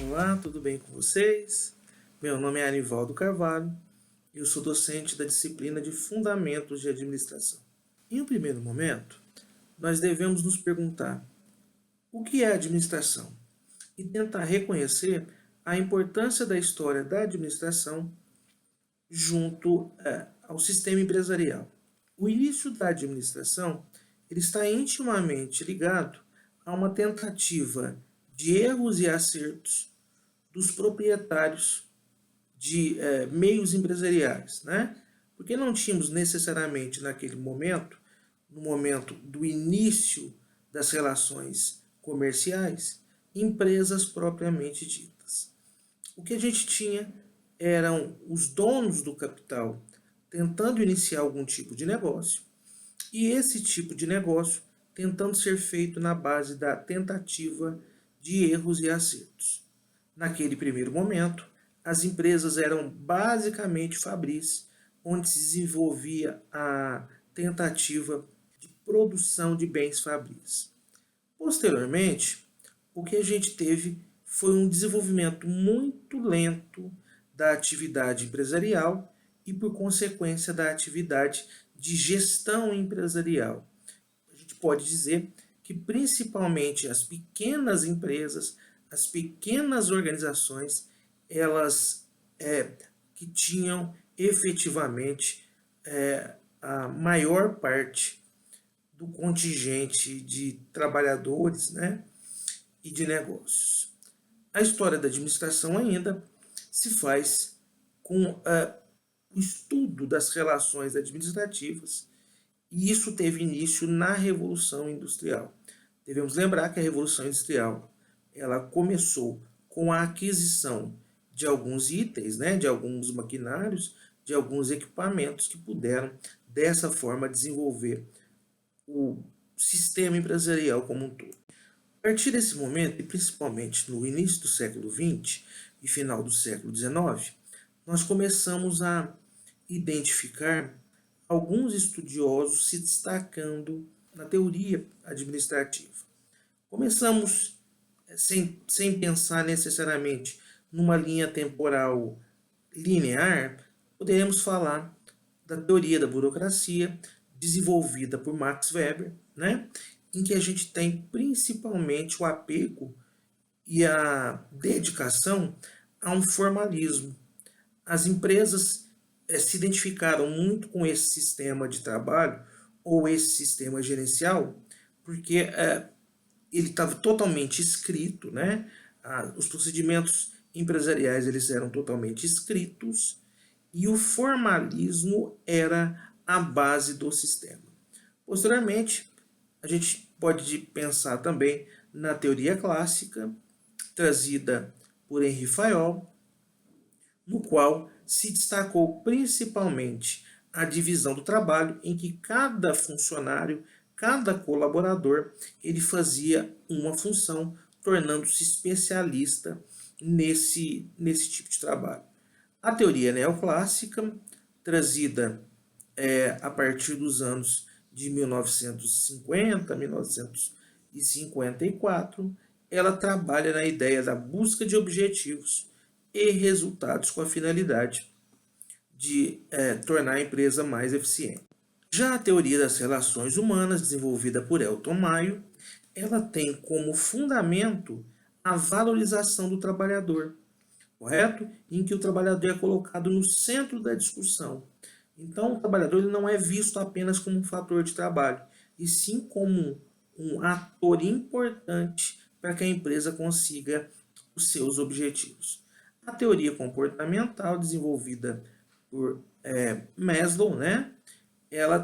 Olá, tudo bem com vocês? Meu nome é Anivaldo Carvalho e eu sou docente da disciplina de Fundamentos de Administração. Em um primeiro momento, nós devemos nos perguntar o que é administração e tentar reconhecer a importância da história da administração junto ao sistema empresarial. O início da administração ele está intimamente ligado a uma tentativa de erros e acertos dos proprietários de meios empresariais, né? Porque não tínhamos necessariamente naquele momento, no momento do início das relações comerciais, empresas propriamente ditas. O que a gente tinha eram os donos do capital tentando iniciar algum tipo de negócio e esse tipo de negócio tentando ser feito na base da tentativa de erros e acertos. Naquele primeiro momento, as empresas eram basicamente fabris, onde se desenvolvia a tentativa de produção de bens fabris. Posteriormente, o que a gente teve foi um desenvolvimento muito lento da atividade empresarial e, por consequência, da atividade de gestão empresarial. A gente pode dizer que, principalmente, as pequenas empresas, as pequenas organizações, elas que tinham efetivamente a maior parte do contingente de trabalhadores, né, e de negócios. A história da administração ainda se faz com o estudo das relações administrativas e isso teve início na Revolução Industrial. Devemos lembrar que a Revolução Industrial ela começou com a aquisição de alguns itens, né, de alguns maquinários, de alguns equipamentos que puderam, dessa forma, desenvolver o sistema empresarial como um todo. A partir desse momento, e principalmente no início do século XX e final do século XIX, nós começamos a identificar alguns estudiosos se destacando na teoria administrativa. Começamos sem pensar necessariamente numa linha temporal linear, poderemos falar da teoria da burocracia, desenvolvida por Max Weber, né? Em que a gente tem principalmente o apego e a dedicação a um formalismo. As empresas se identificaram muito com esse sistema de trabalho ou esse sistema gerencial, porque ele estava totalmente escrito, né? Os procedimentos empresariais eles eram totalmente escritos e o formalismo era a base do sistema. Posteriormente, a gente pode pensar também na teoria clássica, trazida por Henri Fayol, no qual se destacou principalmente a divisão do trabalho, em que cada funcionário, cada colaborador, ele fazia uma função, tornando-se especialista nesse tipo de trabalho. A teoria neoclássica, trazida a partir dos anos de 1950, 1954, ela trabalha na ideia da busca de objetivos e resultados com a finalidade de tornar a empresa mais eficiente. Já a teoria das relações humanas, desenvolvida por Elton Mayo, ela tem como fundamento a valorização do trabalhador, correto? Em que o trabalhador é colocado no centro da discussão. Então, o trabalhador ele não é visto apenas como um fator de trabalho, e sim como um ator importante para que a empresa consiga os seus objetivos. A teoria comportamental, desenvolvida por Maslow, né? Ela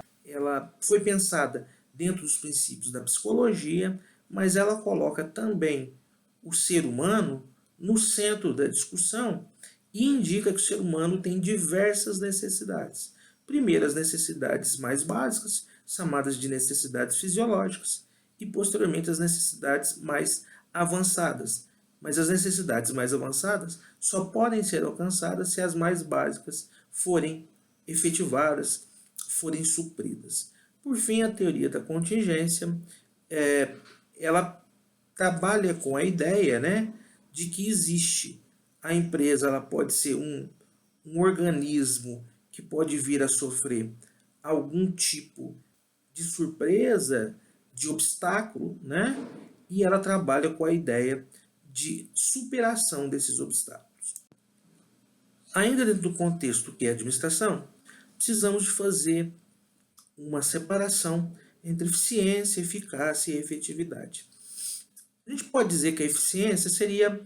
foi pensada dentro dos princípios da psicologia, mas ela coloca também o ser humano no centro da discussão e indica que o ser humano tem diversas necessidades. Primeiro, as necessidades mais básicas, chamadas de necessidades fisiológicas, e posteriormente as necessidades mais avançadas. Mas as necessidades mais avançadas só podem ser alcançadas se as mais básicas forem efetivadas, forem supridas. Por fim, a teoria da contingência, ela trabalha com a ideia, né, de que existe. A empresa ela pode ser um organismo que pode vir a sofrer algum tipo de surpresa, de obstáculo, né? E ela trabalha com a ideia de superação desses obstáculos. Ainda dentro do contexto que é a administração, precisamos de fazer uma separação entre eficiência, eficácia e efetividade. A gente pode dizer que a eficiência seria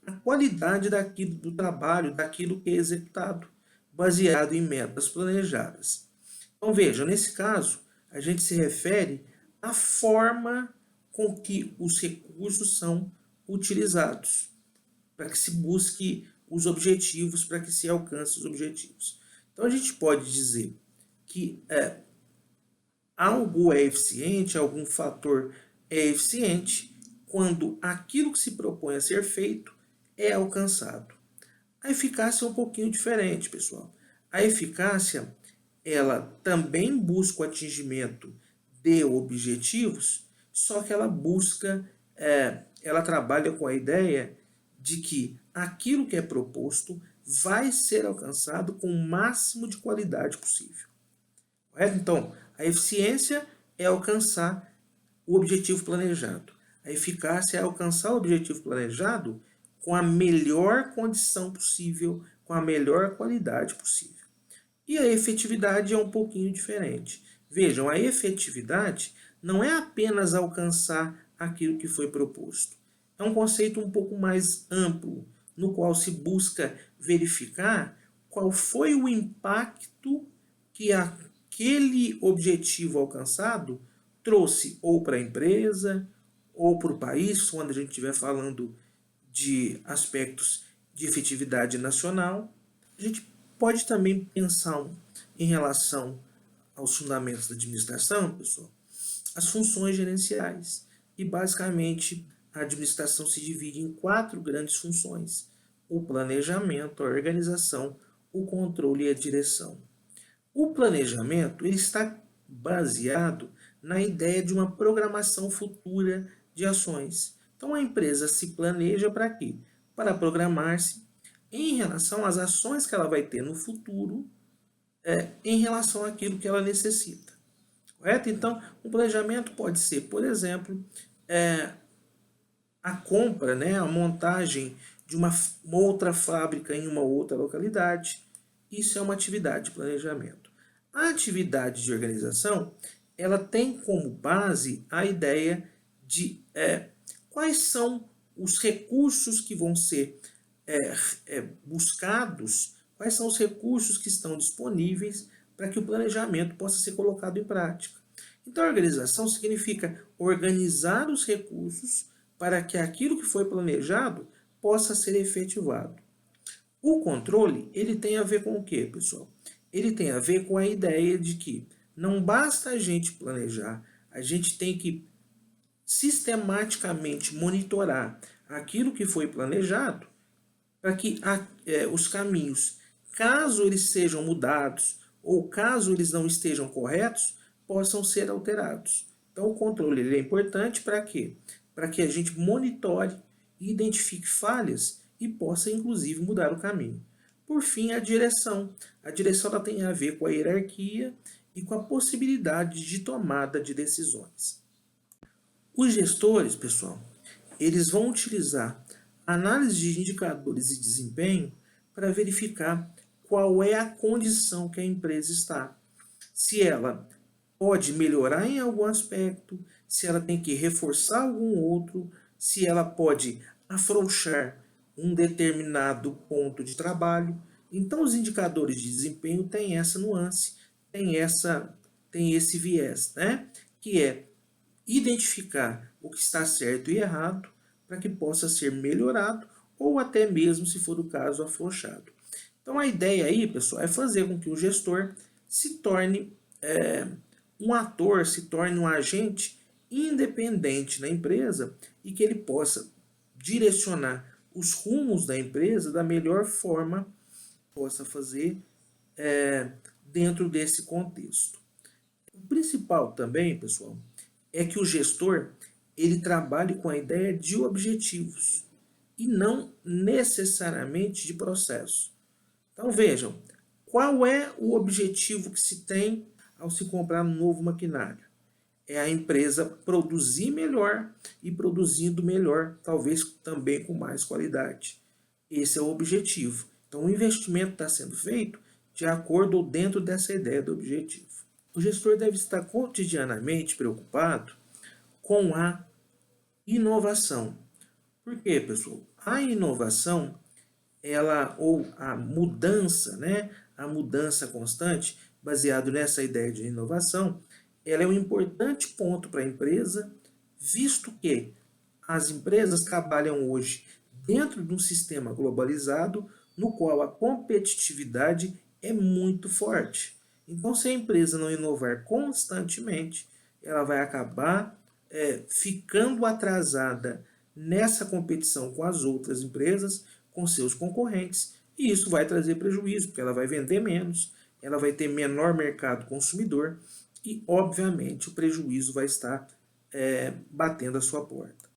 a qualidade daquilo do trabalho, daquilo que é executado, baseado em metas planejadas. Então veja, nesse caso, a gente se refere à forma com que os recursos são utilizados, para que se busque os objetivos, para que se alcance os objetivos. Então a gente pode dizer que algo é eficiente, algum fator é eficiente, quando aquilo que se propõe a ser feito é alcançado. A eficácia é um pouquinho diferente, pessoal. A eficácia, ela também busca o atingimento de objetivos, só que ela busca, ela trabalha com a ideia de que aquilo que é proposto vai ser alcançado com o máximo de qualidade possível. Correto? Então, a eficiência é alcançar o objetivo planejado. A eficácia é alcançar o objetivo planejado com a melhor condição possível, com a melhor qualidade possível. E a efetividade é um pouquinho diferente. Vejam, a efetividade não é apenas alcançar aquilo que foi proposto. É um conceito um pouco mais amplo, no qual se busca verificar qual foi o impacto que aquele objetivo alcançado trouxe ou para a empresa ou para o país, quando a gente estiver falando de aspectos de efetividade nacional. A gente pode também pensar em relação aos fundamentos da administração, pessoal, as funções gerenciais. E basicamente a administração se divide em 4 grandes funções: o planejamento, a organização, o controle e a direção. O planejamento ele está baseado na ideia de uma programação futura de ações. Então a empresa se planeja para quê? Para programar-se em relação às ações que ela vai ter no futuro, em relação àquilo que ela necessita. Correto? Então, um planejamento pode ser, por exemplo, a compra, né, a montagem de uma outra fábrica em uma outra localidade. Isso é uma atividade de planejamento. A atividade de organização, ela tem como base a ideia de quais são os recursos que vão ser buscados, quais são os recursos que estão disponíveis para que o planejamento possa ser colocado em prática. Então, a organização significa organizar os recursos para que aquilo que foi planejado possa ser efetivado. O controle, ele tem a ver com o quê, pessoal? Ele tem a ver com a ideia de que não basta a gente planejar, a gente tem que sistematicamente monitorar aquilo que foi planejado para que os caminhos, caso eles sejam mudados ou caso eles não estejam corretos, possam ser alterados. Então, o controle ele é importante para quê? Para que a gente monitore e identifique falhas e possa, inclusive, mudar o caminho. Por fim, a direção. A direção ela tem a ver com a hierarquia e com a possibilidade de tomada de decisões. Os gestores, pessoal, eles vão utilizar análise de indicadores de desempenho para verificar qual é a condição que a empresa está. Se ela pode melhorar em algum aspecto, se ela tem que reforçar algum outro, se ela pode afrouxar um determinado ponto de trabalho. Então, os indicadores de desempenho têm essa nuance, tem esse viés, né? Que é identificar o que está certo e errado para que possa ser melhorado ou até mesmo, se for o caso, afrouxado. Então, a ideia aí, pessoal, é fazer com que o gestor se torne um ator, se torne um agente independente na empresa e que ele possa direcionar os rumos da empresa da melhor forma que possa fazer dentro desse contexto. O principal também, pessoal, é que o gestor ele trabalhe com a ideia de objetivos. e não necessariamente de processo. Então vejam, qual é o objetivo que se tem ao se comprar um novo maquinário? É a empresa produzir melhor e produzindo melhor, talvez também com mais qualidade. Esse é o objetivo. Então o investimento está sendo feito de acordo ou dentro dessa ideia do objetivo. O gestor deve estar cotidianamente preocupado com a inovação. Por quê, pessoal? A inovação, ela ou a mudança, né? A mudança constante, baseado nessa ideia de inovação, ela é um importante ponto para a empresa, visto que as empresas trabalham hoje dentro de um sistema globalizado, no qual a competitividade é muito forte. Então, se a empresa não inovar constantemente, ela vai acabar ficando atrasada nessa competição com as outras empresas, com seus concorrentes, e isso vai trazer prejuízo, porque ela vai vender menos, ela vai ter menor mercado consumidor e, obviamente, o prejuízo vai estar batendo a sua porta.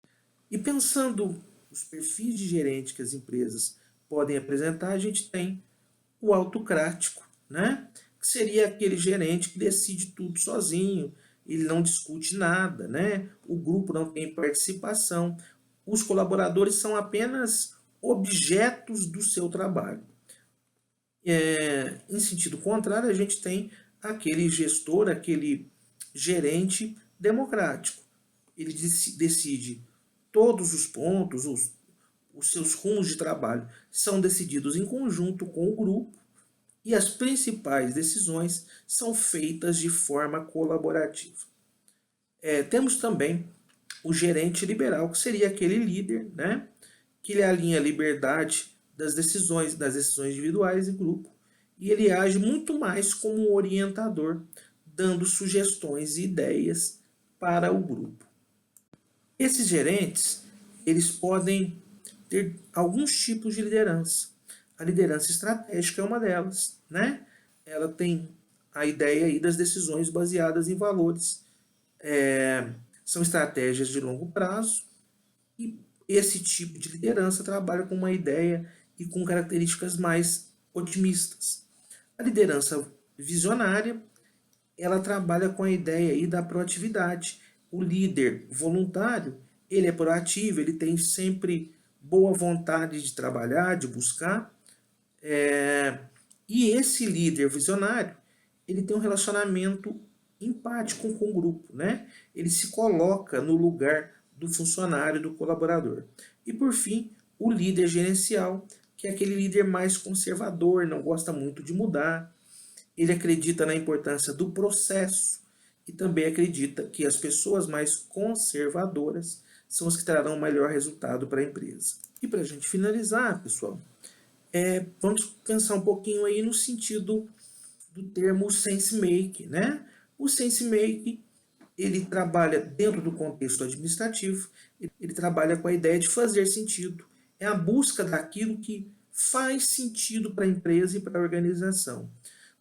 E pensando nos perfis de gerente que as empresas podem apresentar, a gente tem o autocrático, né? Que seria aquele gerente que decide tudo sozinho, ele não discute nada, né? O grupo não tem participação, os colaboradores são apenas objetos do seu trabalho. Em sentido contrário, a gente tem aquele gestor, aquele gerente democrático. Ele decide todos os pontos, os seus rumos de trabalho são decididos em conjunto com o grupo e as principais decisões são feitas de forma colaborativa. Temos também o gerente liberal, que seria aquele líder, né, que ele alinha a liberdade das decisões individuais e grupo, e ele age muito mais como um orientador, dando sugestões e ideias para o grupo. Esses gerentes, eles podem ter alguns tipos de liderança. A liderança estratégica é uma delas, né? Ela tem a ideia aí das decisões baseadas em valores. São estratégias de longo prazo e esse tipo de liderança trabalha com uma ideia e com características mais otimistas. A liderança visionária, ela trabalha com a ideia aí da proatividade. O líder voluntário, ele é proativo, ele tem sempre boa vontade de trabalhar, de buscar. E esse líder visionário, ele tem um relacionamento empático com o grupo, né? Ele se coloca no lugar do funcionário, do colaborador. E por fim, o líder gerencial, que é aquele líder mais conservador, não gosta muito de mudar. Ele acredita na importância do processo e também acredita que as pessoas mais conservadoras são as que trarão o melhor resultado para a empresa. E para a gente finalizar, pessoal, vamos pensar um pouquinho aí no sentido do termo sense-make, né? O sense-make, ele trabalha dentro do contexto administrativo, ele trabalha com a ideia de fazer sentido. É a busca daquilo que faz sentido para a empresa e para a organização.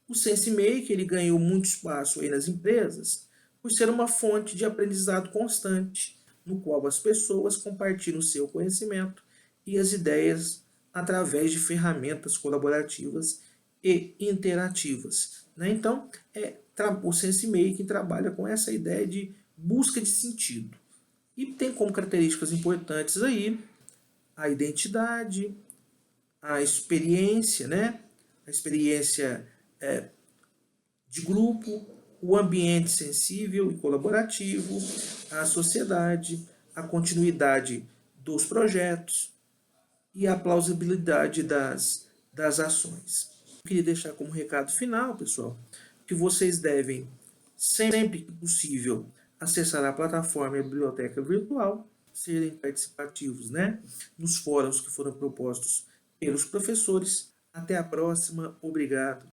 O sense-make, ele ganhou muito espaço aí nas empresas por ser uma fonte de aprendizado constante, no qual as pessoas compartilham seu conhecimento e as ideias através de ferramentas colaborativas e interativas. Né? Então, o sense-making trabalha com essa ideia de busca de sentido. E tem como características importantes aí a identidade, a experiência, né? A experiência de grupo, o ambiente sensível e colaborativo, a sociedade, a continuidade dos projetos e a plausibilidade das ações. Eu queria deixar como recado final, pessoal, que vocês devem, sempre que possível, acessar a plataforma e a biblioteca virtual, serem participativos, né, nos fóruns que foram propostos pelos professores. Até a próxima, obrigado.